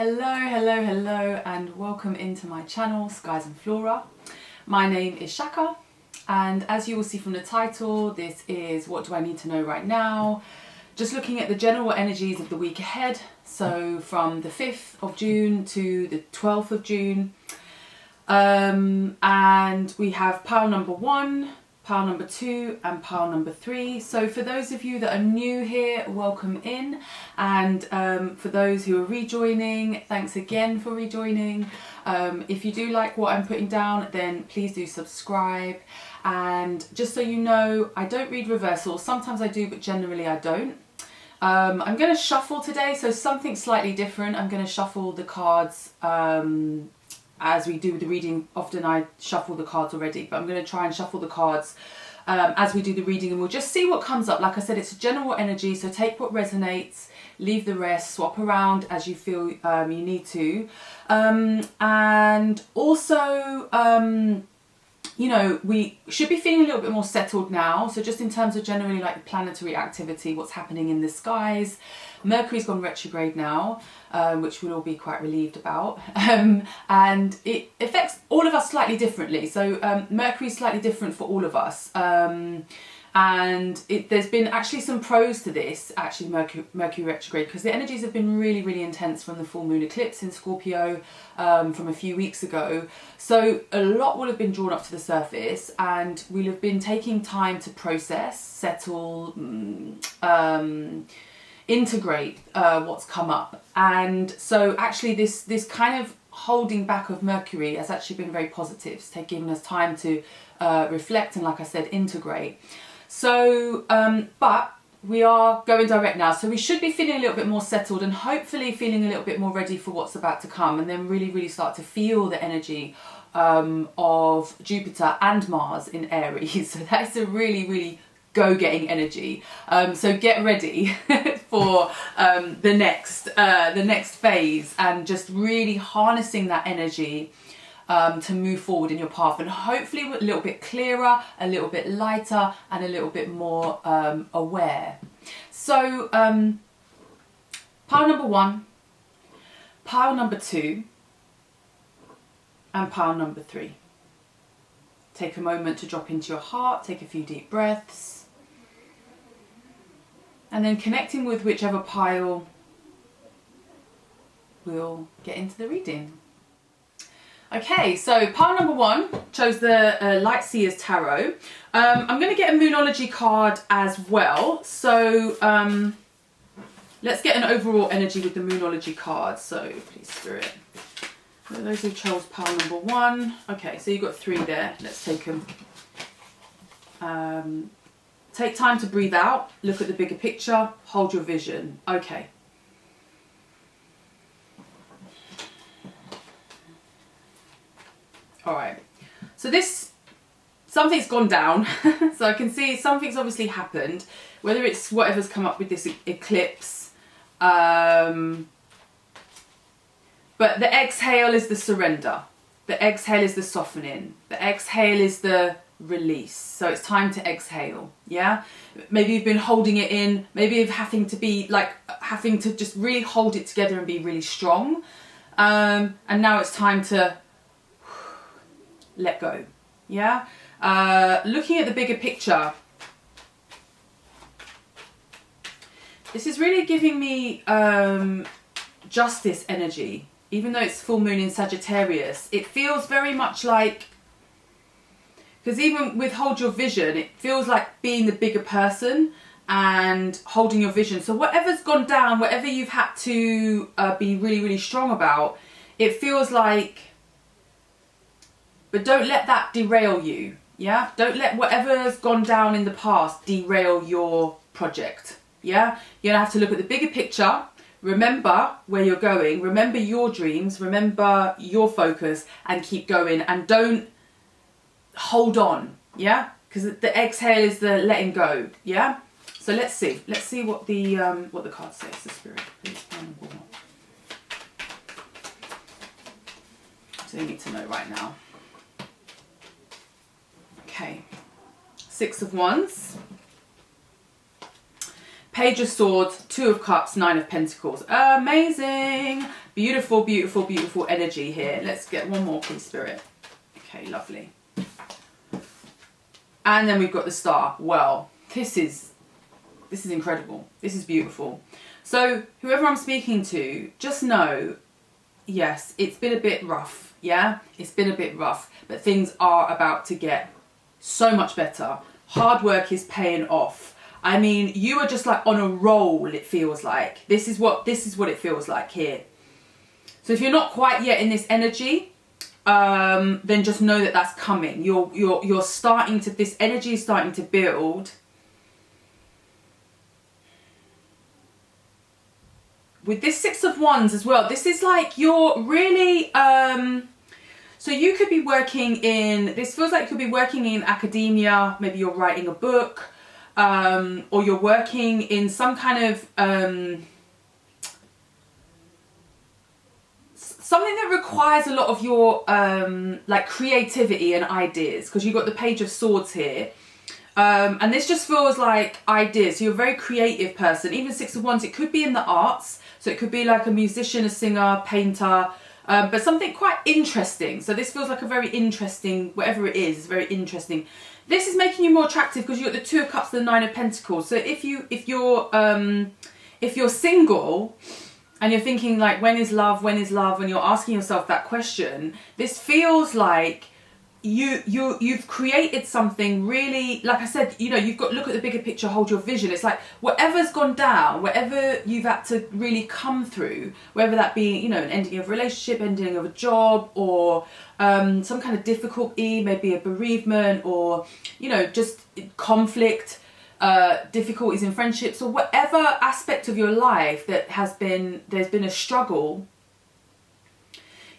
Hello, and welcome into my channel, Skies and Flora. My name is Shaka, and as you will see from the title, this is What Do I Need to Know Right Now? Just looking at the general energies of the week ahead, so from the 5th of June to the 12th of June. And we have pile number 1, pile number 2 and pile number 3. So for those of you that are new here, welcome in, and for those who are rejoining, thanks again for rejoining. If you do like what I'm putting down, then please do subscribe. And just so you know, I don't read reversals. Sometimes I do, but generally I don't. I'm going to shuffle today, so something slightly different. I'm going to shuffle the cards as we do the reading. Often I shuffle the cards already, but I'm going to try and shuffle the cards as we do the reading, and we'll just see what comes up. Like I said, it's a general energy, so take what resonates, leave the rest, swap around as you feel you need to. And also, you know, we should be feeling a little bit more settled now. So just in terms of generally like the planetary activity, what's happening in the skies. Mercury's gone retrograde now, which we'll all be quite relieved about. And it affects all of us slightly differently. So Mercury's slightly different for all of us. And there's been actually some pros to this, actually, Mercury retrograde, because the energies have been really, really intense from the full moon eclipse in Scorpio from a few weeks ago. So a lot will have been drawn up to the surface, and we'll have been taking time to process, settle, integrate what's come up. And so actually this kind of holding back of Mercury has actually been very positive. It's given us time to reflect and, like I said, integrate. So, but we are going direct now, so we should be feeling a little bit more settled and hopefully feeling a little bit more ready for what's about to come, and then really, really start to feel the energy of Jupiter and Mars in Aries. So that's a really, really go-getting energy. So get ready for the next phase, and just really harnessing that energy to move forward in your path, and hopefully a little bit clearer, a little bit lighter, and a little bit more aware. So pile number 1, pile number 2 and pile number 3. Take a moment to drop into your heart, take a few deep breaths, and then connecting with whichever pile we'll get into the reading. Okay, so pile number 1 chose the Light Seers Tarot. I'm going to get a Moonology card as well. So let's get an overall energy with the Moonology card. So please, Spirit. For those who chose pile number 1. Okay, so you've got 3 there. Let's take them. Take time to breathe out. Look at the bigger picture. Hold your vision. Okay. All right, so something's gone down. So I can see something's obviously happened, whether it's whatever's come up with this eclipse. But the exhale is the surrender. The exhale is the softening. The exhale is the release. So it's time to exhale. Yeah. Maybe you've been holding it in. Maybe you're having to just really hold it together and be really strong. And now it's time to let go. Yeah. Looking at the bigger picture, this is really giving me justice energy. Even though it's full moon in Sagittarius, it feels very much like, because even with hold your vision, it feels like being the bigger person and holding your vision. So whatever's gone down, whatever you've had to be really, really strong about, it feels like, but don't let that derail you. Yeah, don't let whatever's gone down in the past derail your project. Yeah, you're gonna have to look at the bigger picture. Remember where you're going, remember your dreams, remember your focus, and keep going, and don't hold on. Yeah, because the exhale is the letting go. Yeah, so let's see what the card says. The Spirit, please. So you need to know right now. Okay, 6 of Wands, Page of Swords, 2 of Cups, 9 of Pentacles. Amazing. Beautiful, beautiful, beautiful energy here. Let's get one more, please, Spirit. Okay, lovely. And then we've got the Star. Well, this is incredible. This is beautiful. So whoever I'm speaking to, just know, yes, it's been a bit rough. Yeah, it's been a bit rough, but things are about to get so much better. Hard work is paying off. I mean, you are just like on a roll, it feels like. This is what it feels like here. So if you're not quite yet in this energy, then just know that that's coming. You're starting to, this energy is starting to build. With this Six of Wands as well, this is like you're really, so you could be working in, this feels like you could be working in academia, maybe you're writing a book, or you're working in some kind of, something that requires a lot of your, like creativity and ideas, because you've got the Page of Swords here. And this just feels like ideas. So you're a very creative person. Even Six of Wands, it could be in the arts. So it could be like a musician, a singer, painter, but something quite interesting. So this feels like a very interesting, whatever it is very interesting. This is making you more attractive because you've got the Two of Cups and the Nine of Pentacles. So if you're single and you're thinking like, when is love, and you're asking yourself that question, this feels like you've created something really, like I said, you know, you've got to look at the bigger picture, hold your vision. It's like whatever's gone down, whatever you've had to really come through, whether that be, you know, an ending of a relationship, ending of a job, or some kind of difficulty, maybe a bereavement, or, you know, just conflict, difficulties in friendships, or whatever aspect of your life that there's been a struggle.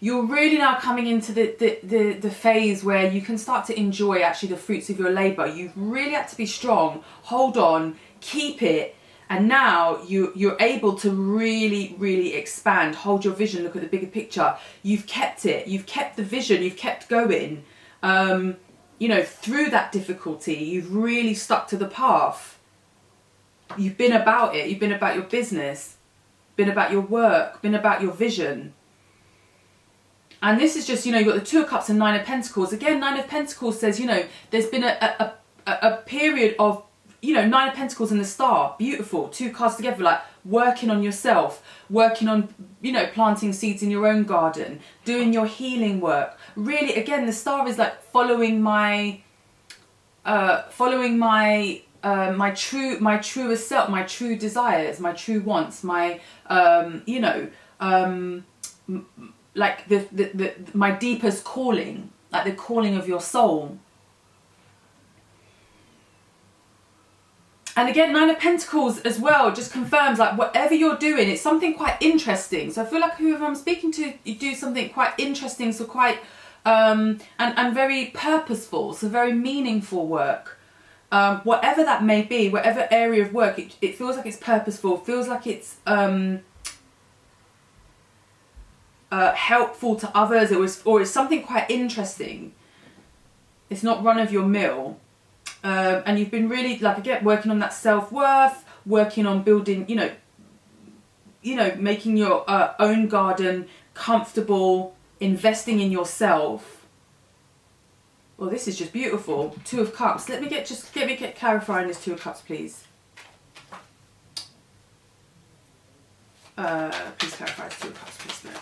You're really now coming into the phase where you can start to enjoy actually the fruits of your labour. You've really had to be strong, hold on, keep it, and now you're able to really, really expand, hold your vision, look at the bigger picture. You've kept it, you've kept the vision, you've kept going. You know, through that difficulty, you've really stuck to the path. You've been about it, you've been about your business, been about your work, been about your vision. And this is just, you know, you've got the Two of Cups and Nine of Pentacles. Again, Nine of Pentacles says, you know, there's been a period of, you know, Nine of Pentacles and the Star. Beautiful. Two cards together, like working on yourself, working on, you know, planting seeds in your own garden, doing your healing work. Really, again, the Star is like following my truest self, my true desires, my true wants, my, you know, like my deepest calling, like the calling of your soul. And again, Nine of Pentacles as well just confirms like whatever you're doing, it's something quite interesting. So I feel like whoever I'm speaking to, you do something quite interesting, so quite and very purposeful, so very meaningful work. Whatever that may be, whatever area of work, it feels like it's purposeful, feels like it's helpful to others, or it's something quite interesting. It's not run of your mill, and you've been really, like, again, working on that self-worth, working on building, you know, making your own garden comfortable, investing in yourself. Well, this is just beautiful. Two of Cups. Let me get clarifying this Two of Cups, please. Please clarify this Two of Cups, please, Spirit.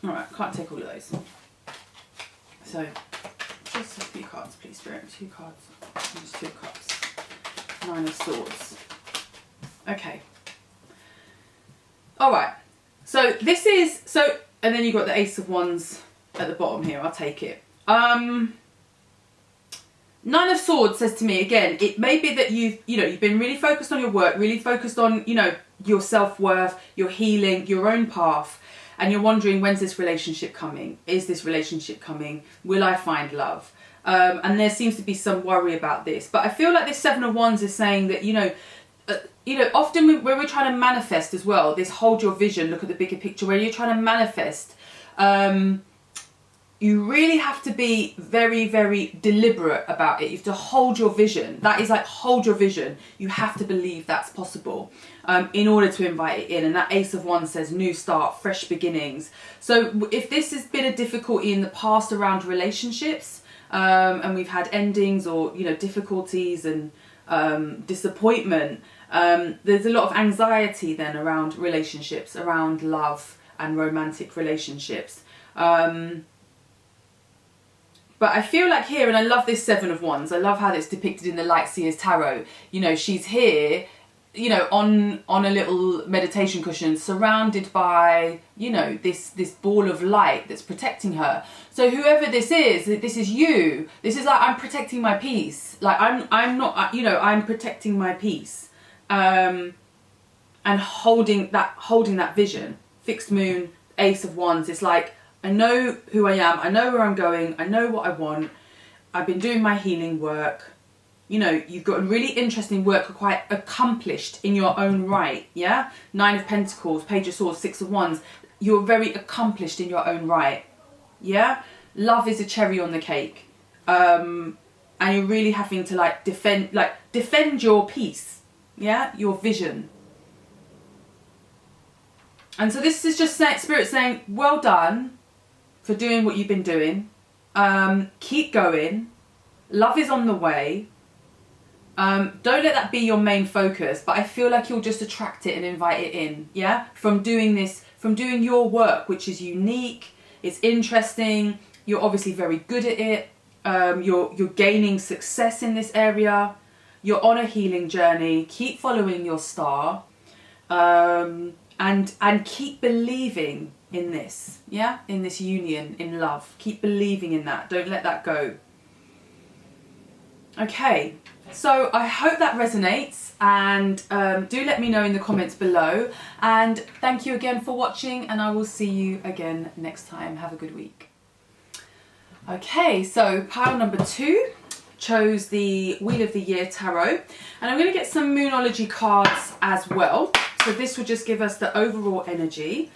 Alright, can't take all of those. So, just a few cards, please, Spirit. Two cards. Just Two of Cups. Nine of Swords. Okay. Alright. So, this is... So, and then you've got the Ace of Wands at the bottom here. I'll take it. Nine of Swords says to me, again, it may be that you've been really focused on your work, really focused on, you know, your self-worth, your healing, your own path. And you're wondering, when's this relationship coming? Is this relationship coming? Will I find love? And there seems to be some worry about this. But I feel like this Seven of Wands is saying that, you know, often when we're trying to manifest as well, this hold your vision, look at the bigger picture, where you're trying to manifest, you really have to be very, very deliberate about it. You have to hold your vision. That is like, hold your vision. You have to believe that's possible in order to invite it in. And that Ace of Wands says new start, fresh beginnings. So if this has been a difficulty in the past around relationships, and we've had endings or, you know, difficulties and disappointment, there's a lot of anxiety then around relationships, around love and romantic relationships. But I feel like here, and I love this Seven of Wands, I love how it's depicted in the Light Seers Tarot. You know, she's here, you know, on a little meditation cushion, surrounded by, you know, this ball of light that's protecting her. So whoever this is you. This is like, I'm protecting my peace. Like, I'm not, you know, I'm protecting my peace. And holding that vision. Fixed moon, Ace of Wands. It's like, I know who I am, I know where I'm going, I know what I want, I've been doing my healing work. You know, you've got really interesting work, quite accomplished in your own right, yeah? Nine of Pentacles, Page of Swords, Six of Wands. You're very accomplished in your own right, yeah? Love is a cherry on the cake. And you're really having to like defend your peace, yeah? Your vision. And so this is just Spirit saying, well done for doing what you've been doing. Keep going. Love is on the way. Don't let that be your main focus, but I feel like you'll just attract it and invite it in, yeah? From doing this, from doing your work, which is unique, it's interesting, you're obviously very good at it, you're gaining success in this area, you're on a healing journey, keep following your star, and keep believing in this, yeah? In this union, in love. Keep believing in that. Don't let that go. Okay, so I hope that resonates, and do let me know in the comments below. And thank you again for watching, and I will see you again next time. Have a good week. Okay, so pile number 2 chose the Wheel of the Year Tarot, and I'm going to get some Moonology cards as well. So this will just give us the overall energy.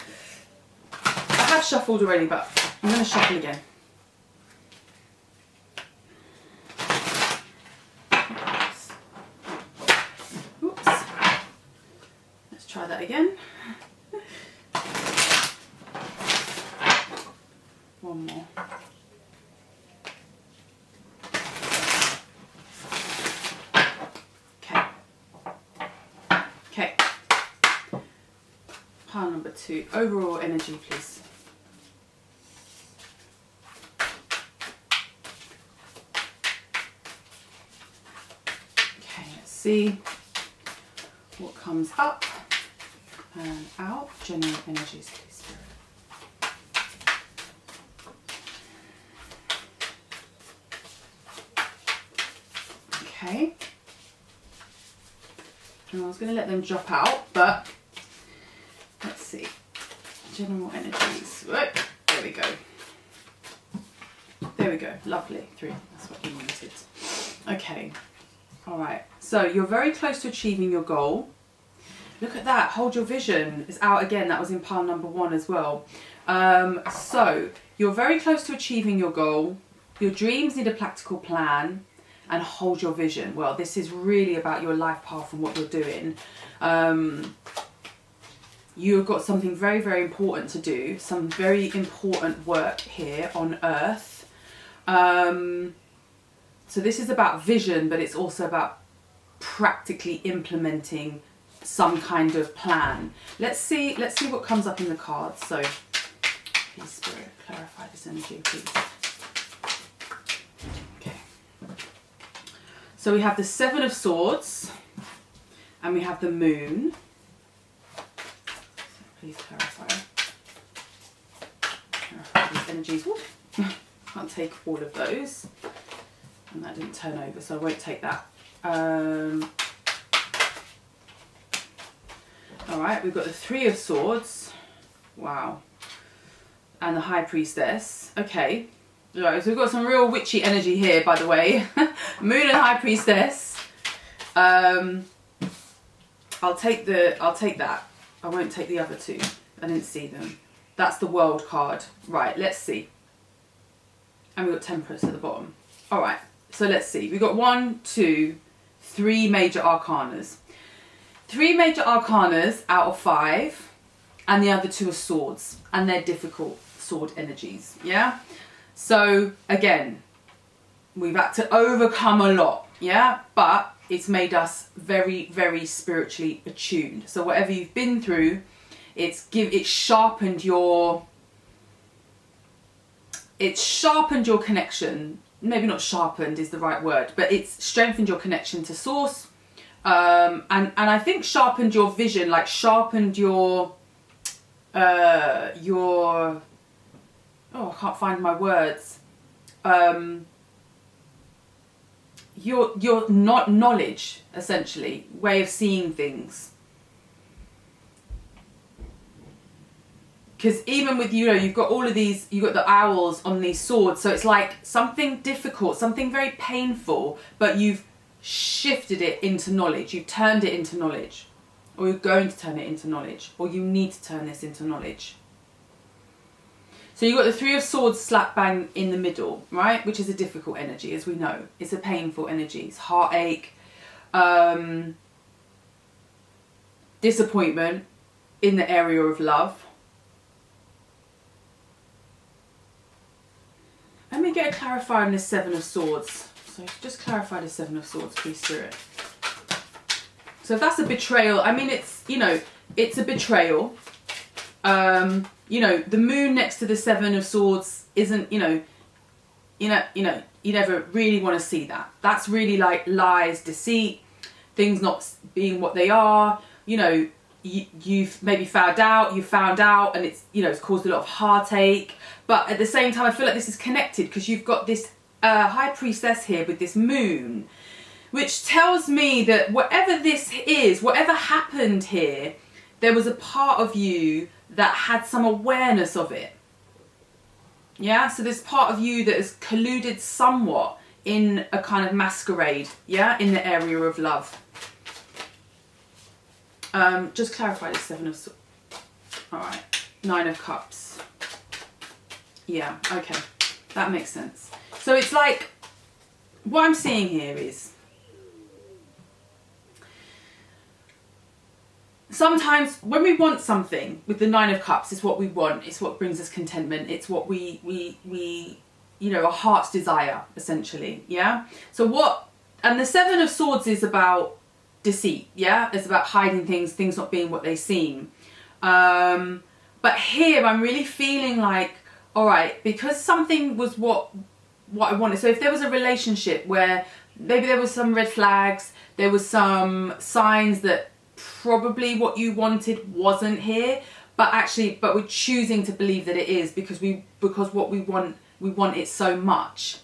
I have shuffled already, but I'm going to shuffle again. Oops. Let's try that again. One more. Okay. Pile number 2. Overall energy, please. Okay, let's see what comes up and out. General energies, please. Okay. And I was going to let them drop out, but let's see. General energies. Right, there we go. There we go. Lovely. 3. That's what you wanted. Okay. All right. So you're very close to achieving your goal. Look at that. Hold your vision. It's out again. That was in pile number 1 as well. So you're very close to achieving your goal. Your dreams need a practical plan. And hold your vision. Well, this is really about your life path and what you're doing. You've got something very, very important to do. Some very important work here on Earth. So this is about vision, but it's also about practically implementing some kind of plan. Let's see what comes up in the cards. So, please, Spirit, clarify this energy, please. So we have the 7 of Swords, and we have the Moon. So please clarify these energies. Can't take all of those. And that didn't turn over, so I won't take that. Alright, we've got the 3 of Swords. Wow. And the High Priestess. Okay. Right, so we've got some real witchy energy here, by the way. Moon and High Priestess. I'll take that. I won't take the other 2. I didn't see them. That's the World card. Right, let's see. and we've got Temperance at the bottom. All right, so let's see. We've got 1, 2, 3 major arcanas. 3 major arcanas out of 5, and the other 2 are swords, and they're difficult sword energies, yeah? So again, we've had to overcome a lot, yeah? But it's made us very, very spiritually attuned. So whatever you've been through, it's sharpened your connection. Maybe not sharpened is the right word, but it's strengthened your connection to source. And I think sharpened your vision, like sharpened your I can't find my words. Your not knowledge, essentially, way of seeing things. Because even with, you've got all of these, you've got the owls on these swords, so it's like something difficult, something very painful, but you've shifted it into knowledge, you've turned it into knowledge, or you're going to turn it into knowledge, or you need to turn this into knowledge. So you've got the 3 of Swords slap bang in the middle, right? Which is a difficult energy, as we know. It's a painful energy. It's heartache, disappointment in the area of love. Let me get a clarifier on the 7 of Swords. So just clarify the 7 of Swords, please, Spirit. So if that's a betrayal, I mean, it's, it's a betrayal. The moon next to the 7 of Swords isn't, you never really want to see that. That's really like lies, deceit, things not being what they are. You've maybe found out, and it's, it's caused a lot of heartache. But at the same time, I feel like this is connected because you've got this High Priestess here with this moon, which tells me that whatever this is, whatever happened here, there was a part of you that had some awareness of it. Yeah, so there's part of you that has colluded somewhat in a kind of masquerade, yeah, in the area of love. Just clarify the 7 of Swords. All right, 9 of Cups. Yeah, okay, that makes sense. So it's like, what I'm seeing here is, sometimes when we want something with the 9 of Cups, it's what we want. It's what brings us contentment. It's what we our heart's desire, essentially. Yeah. So and the 7 of Swords is about deceit. Yeah. It's about hiding things not being what they seem. But here I'm really feeling like, all right, because something was what I wanted. So if there was a relationship where maybe there was some red flags, there was some signs that probably what you wanted wasn't here, but we're choosing to believe that it is because what we want it so much.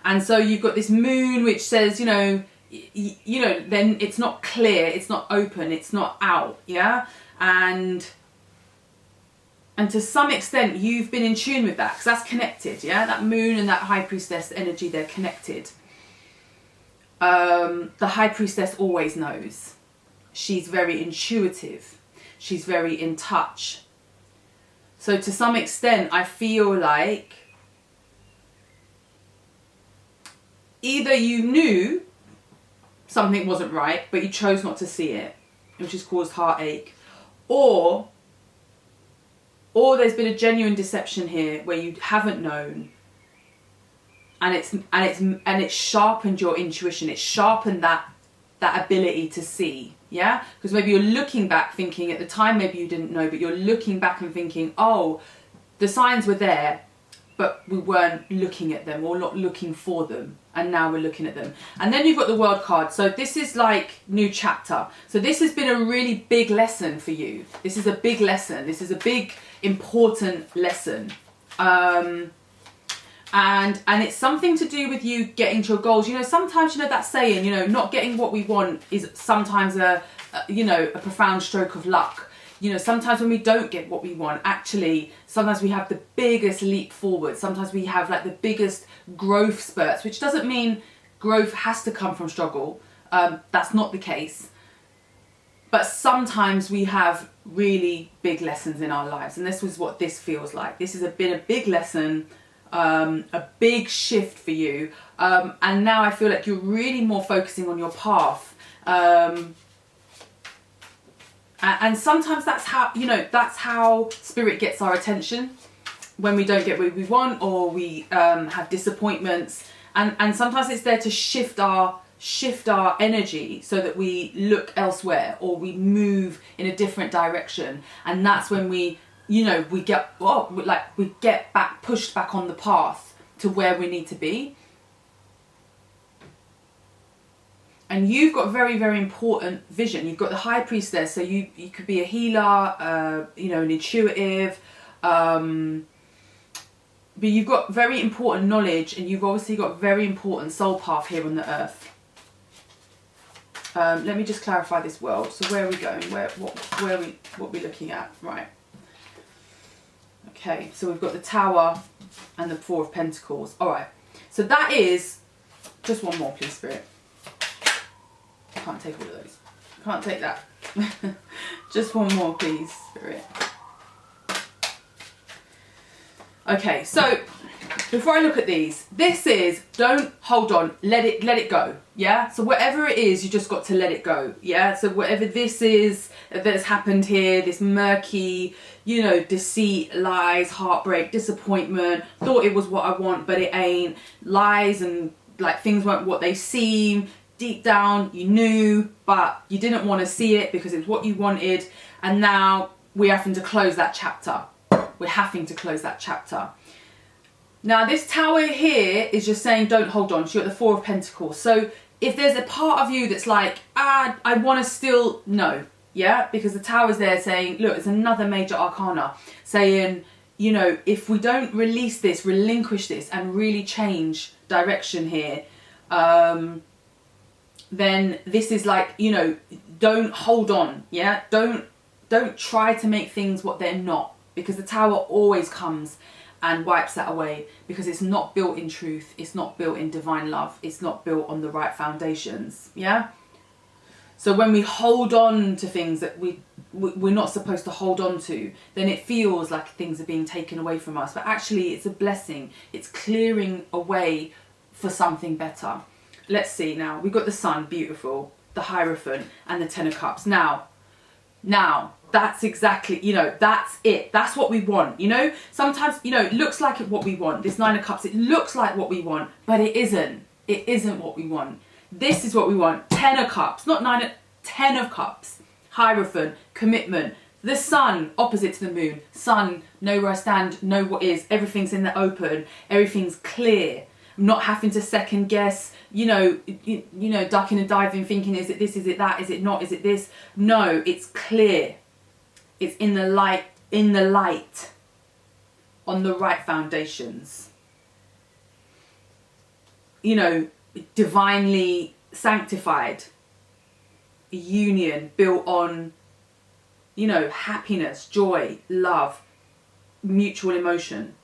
And so you've got this moon which says, then it's not clear, it's not open, it's not out, yeah? And to some extent you've been in tune with that because that's connected, yeah? That moon and that High Priestess energy, they're connected. The High Priestess always knows. She's very intuitive. She's very in touch. So to some extent, I feel like either you knew something wasn't right, but you chose not to see it, which has caused heartache, or there's been a genuine deception here where you haven't known, and it's sharpened your intuition. It's sharpened that ability to see. Yeah, because maybe you're looking back thinking at the time, maybe you didn't know, but you're looking back and thinking, oh, the signs were there, but we weren't looking at them or not looking for them. And now we're looking at them. And then you've got the World card. So this is like new chapter. So this has been a really big lesson for you. This is a big lesson. This is a big, important lesson. And it's something to do with you getting to your goals. Sometimes, that saying, not getting what we want is sometimes a profound stroke of luck. Sometimes when we don't get what we want, actually, sometimes we have the biggest leap forward. Sometimes we have like the biggest growth spurts, which doesn't mean growth has to come from struggle. That's not the case. But sometimes we have really big lessons in our lives. And this was what this feels like. This has been a big lesson. a big shift for you. And now I feel like you're really more focusing on your path. And sometimes that's how, you know, that's how spirit gets our attention when we don't get what we want, or we have disappointments. And sometimes it's there to shift our energy so that we look elsewhere, or we move in a different direction. And that's when we, you know, we get pushed back on the path to where we need to be. And you've got very, very important vision. You've got the High Priestess, so you could be a healer, you know, an intuitive, but you've got very important knowledge, and you've obviously got very important soul path here on the earth. Let me just clarify this world. So where are we going? What are we looking at? Right. Okay, so we've got the Tower and the Four of Pentacles. All right. So that is just one more, please, Spirit. I can't take all of those. Can't take that. Just one more, please, Spirit. Okay, so before I look at these, this is don't hold on, let it go. Yeah, so whatever it is, you just got to let it go. Yeah, so whatever this is that's happened here, this murky, you know, deceit, lies, heartbreak, disappointment, thought it was what I want but it ain't, lies, and like things weren't what they seem. Deep down you knew, but you didn't want to see it because it's what you wanted, and now we're having to close that chapter. We're having to close that chapter. Now this Tower here is just saying don't hold on. So you're at the Four of Pentacles. So if there's a part of you that's like, I want to still, no. Yeah, because the Tower's there saying, look, it's another major arcana saying, you know, if we don't release this, relinquish this, and really change direction here, then this is like, you know, don't hold on. Yeah, don't try to make things what they're not. Because the Tower always comes and wipes that away, because it's not built in truth, it's not built in divine love, it's not built on the right foundations. Yeah. So when we hold on to things that we're not supposed to hold on to, then it feels like things are being taken away from us. But actually it's a blessing. It's clearing a way for something better. Let's see now. We've got the Sun, beautiful, the Hierophant, and the Ten of Cups. Now, that's exactly, you know, that's it. That's what we want, you know. Sometimes, you know, it looks like what we want. This Nine of Cups, it looks like what we want, but it isn't. It isn't what we want. This is what we want. Ten of Cups, not nine, 10 of Cups. Hierophant, commitment. The Sun, opposite to the Moon. Sun, know where I stand, know what is. Everything's in the open. Everything's clear. Not having to second guess, you know, ducking and diving, thinking, is it this, is it that, is it not, is it this? No, it's clear. It's in the light, on the right foundations. You know, divinely sanctified. A union built on, you know, happiness, joy, love, mutual emotion.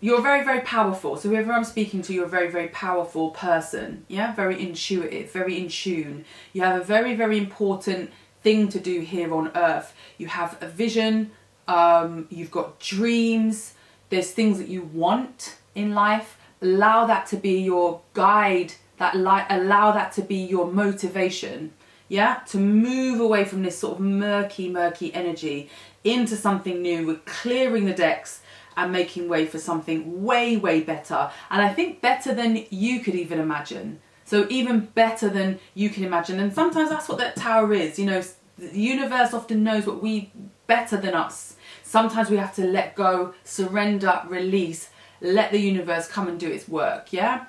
You're very, very powerful. So whoever I'm speaking to, you're a very, very powerful person. Yeah, very intuitive, very in tune. You have a very, very important thing to do here on earth. You have a vision. You've got dreams. There's things that you want in life. Allow that to be your guide. Allow that to be your motivation. Yeah, to move away from this sort of murky energy into something new. We're clearing the decks and making way for something way, way better. And I think better than you could even imagine. So even better than you can imagine. And sometimes that's what that Tower is. You know, the universe often knows what we better than us. Sometimes we have to let go, surrender, release, let the universe come and do its work. Yeah.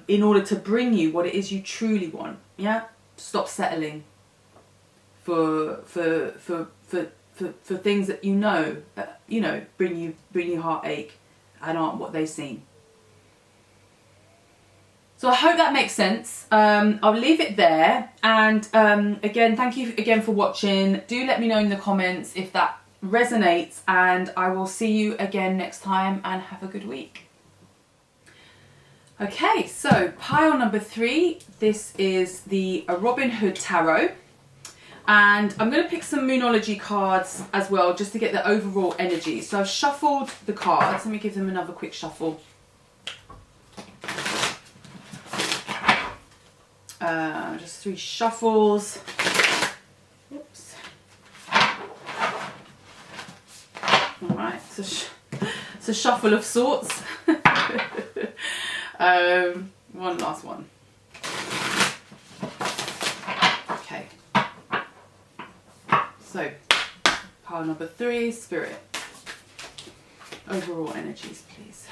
In order to bring you what it is you truly want. Yeah. Stop settling for things that you know bring you heartache and aren't what they seem. So I hope that makes sense. I'll leave it there, and again, thank you again for watching. Do let me know in the comments if that resonates, and I will see you again next time, and have a good week. Okay, so pile number 3. This is the Robin Hood Tarot. And I'm going to pick some Moonology cards as well, just to get the overall energy. So I've shuffled the cards. Let me give them another quick shuffle. Just 3 shuffles. Oops. All right, so it's a shuffle of sorts. One last one. Okay. So, pile number 3, Spirit. Overall energies, please.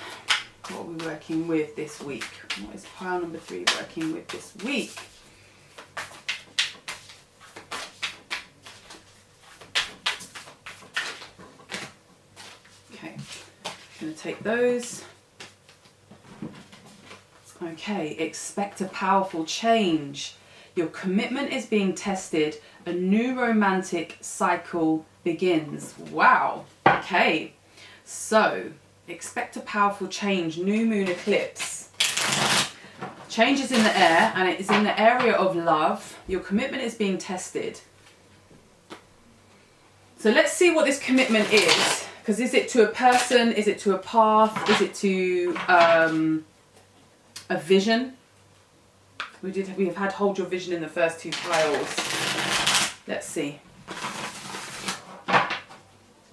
What are we working with this week? What is pile number 3 working with this week? Okay, I'm going to take those. Okay, expect a powerful change. Your commitment is being tested. A new romantic cycle begins. Wow. Okay, so expect a powerful change. New moon eclipse. Change is in the air, and it is in the area of love. Your commitment is being tested. So let's see what this commitment is. Because is it to a person? Is it to a path? Is it to a vision? We have had hold your vision in the first 2 piles. Let's see.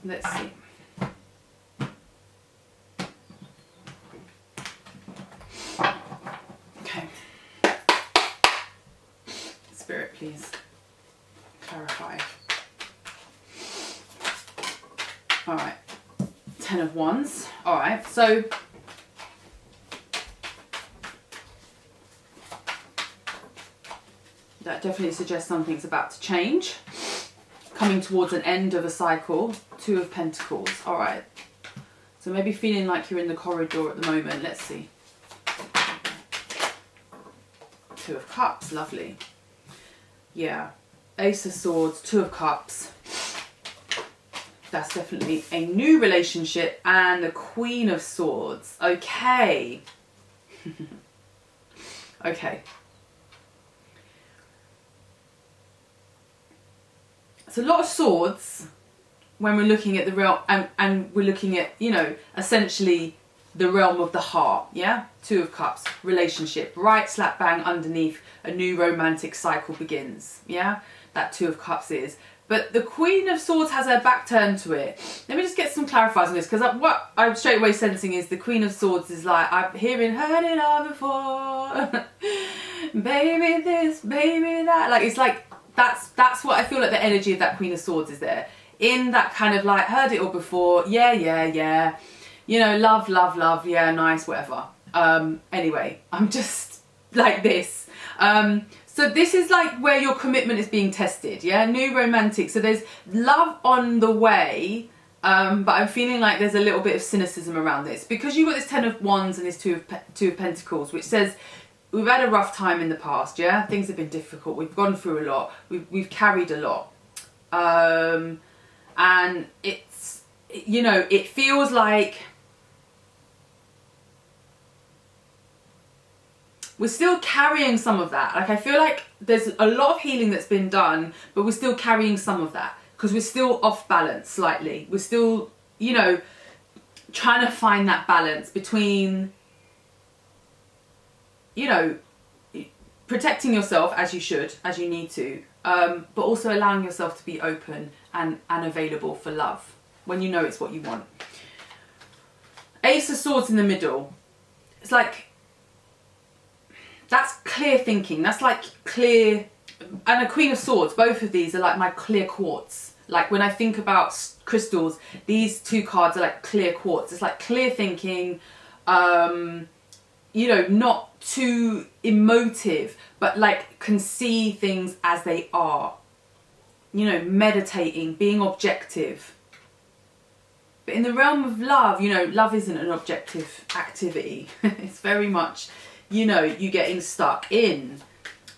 Let's see. Okay. Spirit, please clarify. All right. 10 of Wands. All right. So that definitely suggests something's about to change. Coming towards an end of a cycle. 2 of Pentacles. All right. So maybe feeling like you're in the corridor at the moment. Let's see. 2 of Cups. Lovely. Yeah. Ace of Swords. 2 of Cups. That's definitely a new relationship. And the Queen of Swords. Okay. Okay. It's a lot of swords when we're looking at the realm, and we're looking at, you know, essentially the realm of the heart, yeah? 2 of Cups, relationship, right slap bang underneath, a new romantic cycle begins, yeah? That 2 of Cups is. But the Queen of Swords has her back turned to it. Let me just get some clarifiers on this, because what I'm straight away sensing is the Queen of Swords is like, I'm hearing, heard it all before, baby this, baby that, like, it's like, that's what I feel like the energy of that Queen of Swords is there. In that kind of like, heard it all before, yeah, you know, love, yeah, nice, whatever. Anyway, I'm just like this. So this is like where your commitment is being tested, yeah? New romantic. So there's love on the way, but I'm feeling like there's a little bit of cynicism around this. Because you've got this 10 of Wands and this 2 of Pentacles, which says, we've had a rough time in the past, yeah? Things have been difficult. We've gone through a lot. We've carried a lot. And it's, you know, it feels like we're still carrying some of that. Like, I feel like there's a lot of healing that's been done, but we're still carrying some of that because we're still off balance slightly. We're still, you know, trying to find that balance between, you know, protecting yourself as you should, as you need to, but also allowing yourself to be open and available for love when you know it's what you want. Ace of Swords in the middle. It's like, that's clear thinking. That's like clear, and a Queen of Swords. Both of these are like my clear quartz. Like when I think about crystals, these 2 cards are like clear quartz. It's like clear thinking, you know, not too emotive, but like can see things as they are. You know, meditating, being objective. But in the realm of love, you know, love isn't an objective activity. It's very much, you know, you getting stuck in.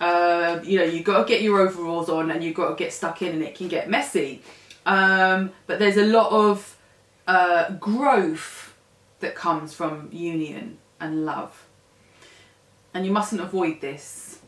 You know, you got to get your overalls on and you got to get stuck in, and it can get messy. But there's a lot of growth that comes from union and love. And you mustn't avoid this.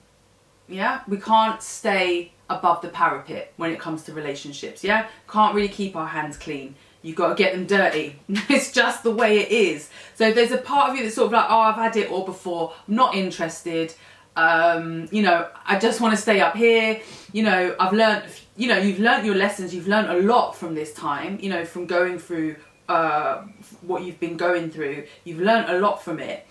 Yeah? We can't stay above the parapet when it comes to relationships, yeah? Can't really keep our hands clean. You've got to get them dirty. It's just the way it is. So if there's a part of you that's sort of like, oh, I've had it all before, I'm not interested, you know, I just want to stay up here, you know, I've learned, you know, you've learned your lessons, you've learned a lot from this time, you know, from going through what you've been going through, you've learned a lot from it,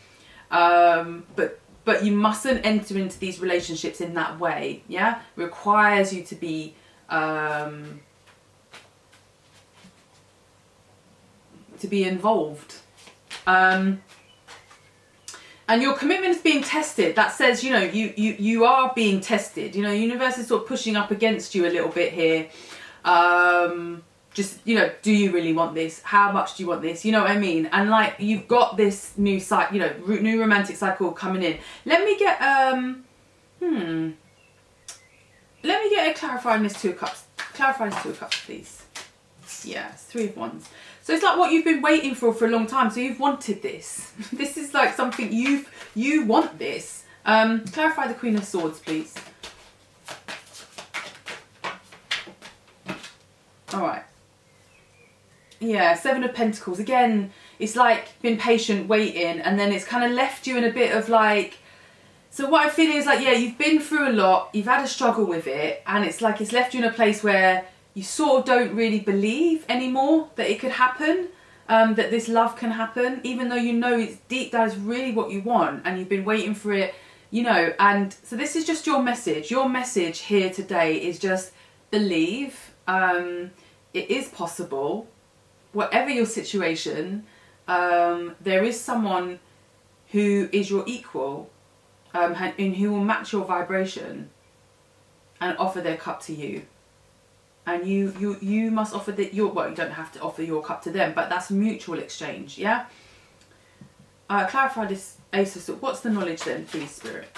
but you mustn't enter into these relationships in that way, yeah? It requires you to be involved. And your commitment is being tested. That says, you know, you are being tested. You know, the universe is sort of pushing up against you a little bit here. Just, you know, do you really want this? How much do you want this? You know what I mean? And like, you've got this new cycle, you know, new romantic cycle coming in. Let me get, let me get a clarifying this 2 of Cups. Clarify this 2 of Cups, please. Yeah, it's 3 of Wands. So it's like what you've been waiting for a long time. So you've wanted this. This is like something you want this. Clarify the Queen of Swords, please. All right. Yeah, 7 of Pentacles. Again, it's like been patient, waiting, and then it's kind of left you in a bit of like... So what I feel is like, yeah, you've been through a lot, you've had a struggle with it, and it's like it's left you in a place where you sort of don't really believe anymore that it could happen, that this love can happen, even though you know it's deep down is really what you want, and you've been waiting for it, you know. And so this is just your message. Your message here today is just believe. It is possible. Whatever your situation, there is someone who is your equal, and who will match your vibration and offer their cup to you. And you must offer well, you don't have to offer your cup to them, but that's mutual exchange, yeah? Clarify this Ace of Swords. What's the knowledge then, please, Spirit?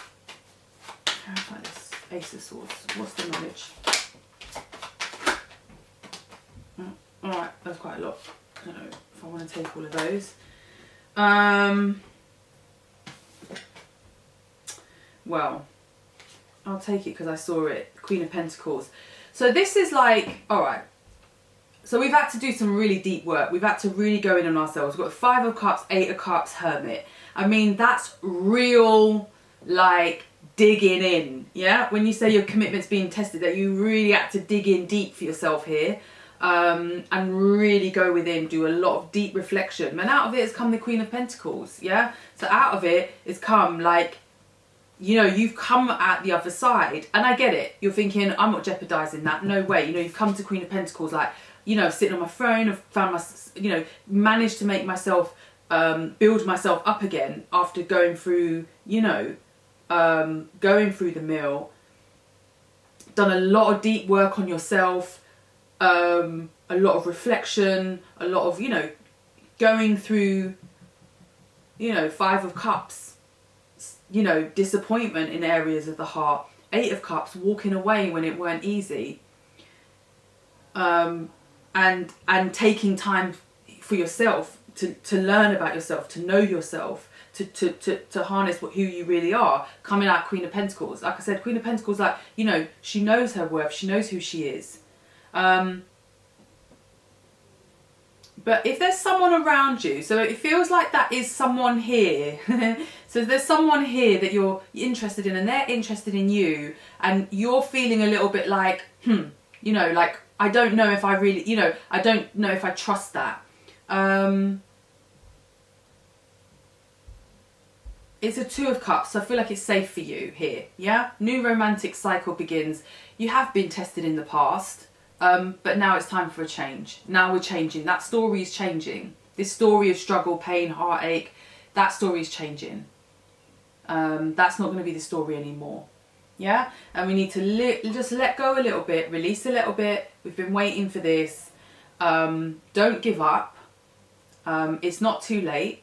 Clarify this Ace of Swords. What's the knowledge? Alright, that's quite a lot. I don't know if I want to take all of those. Well, I'll take it because I saw it. Queen of Pentacles. So this is like, alright. So we've had to do some really deep work. We've had to really go in on ourselves. We've got 5 of Cups, 8 of Cups, Hermit. I mean, that's real, like, digging in, yeah? When you say your commitment's being tested, that you really had to dig in deep for yourself here. And really go within, do a lot of deep reflection. And out of it has come the Queen of Pentacles, yeah? So out of it has come, like, you know, you've come at the other side. And I get it. You're thinking, I'm not jeopardising that. No way. You know, you've come to Queen of Pentacles, like, you know, sitting on my throne. I've found my, you know, managed to make myself, build myself up again after going through, you know, going through the mill. Done a lot of deep work on yourself. A lot of reflection, a lot of, you know, going through, you know, 5 of Cups, you know, disappointment in areas of the heart, 8 of Cups, walking away when it weren't easy, and taking time for yourself to learn about yourself, to know yourself, to harness who you really are. Coming out Queen of Pentacles, like I said, Queen of Pentacles, like, you know, she knows her worth, she knows who she is. But if there's someone around you, so it feels like that is someone here. So there's someone here that you're interested in and they're interested in you, and you're feeling a little bit like, you know, like, I don't know if I really, you know, I don't know if I trust that. It's a 2 of Cups, so I feel like it's safe for you here, yeah? New romantic cycle begins. You have been tested in the past. But now it's time for a change. Now we're changing. That story is changing. This story of struggle, pain, heartache, that story is changing. That's not going to be the story anymore. Yeah? And we need to just let go a little bit, release a little bit. We've been waiting for this. Don't give up. It's not too late.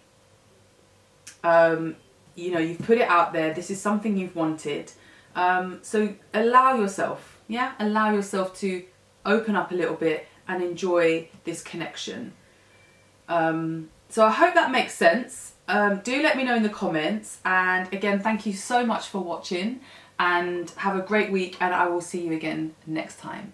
You know, you've put it out there. This is something you've wanted. So allow yourself, yeah? Allow yourself to open up a little bit and enjoy this connection. So I hope that makes sense. Do let me know in the comments, and again, thank you so much for watching. and have a great week, and I will see you again next time.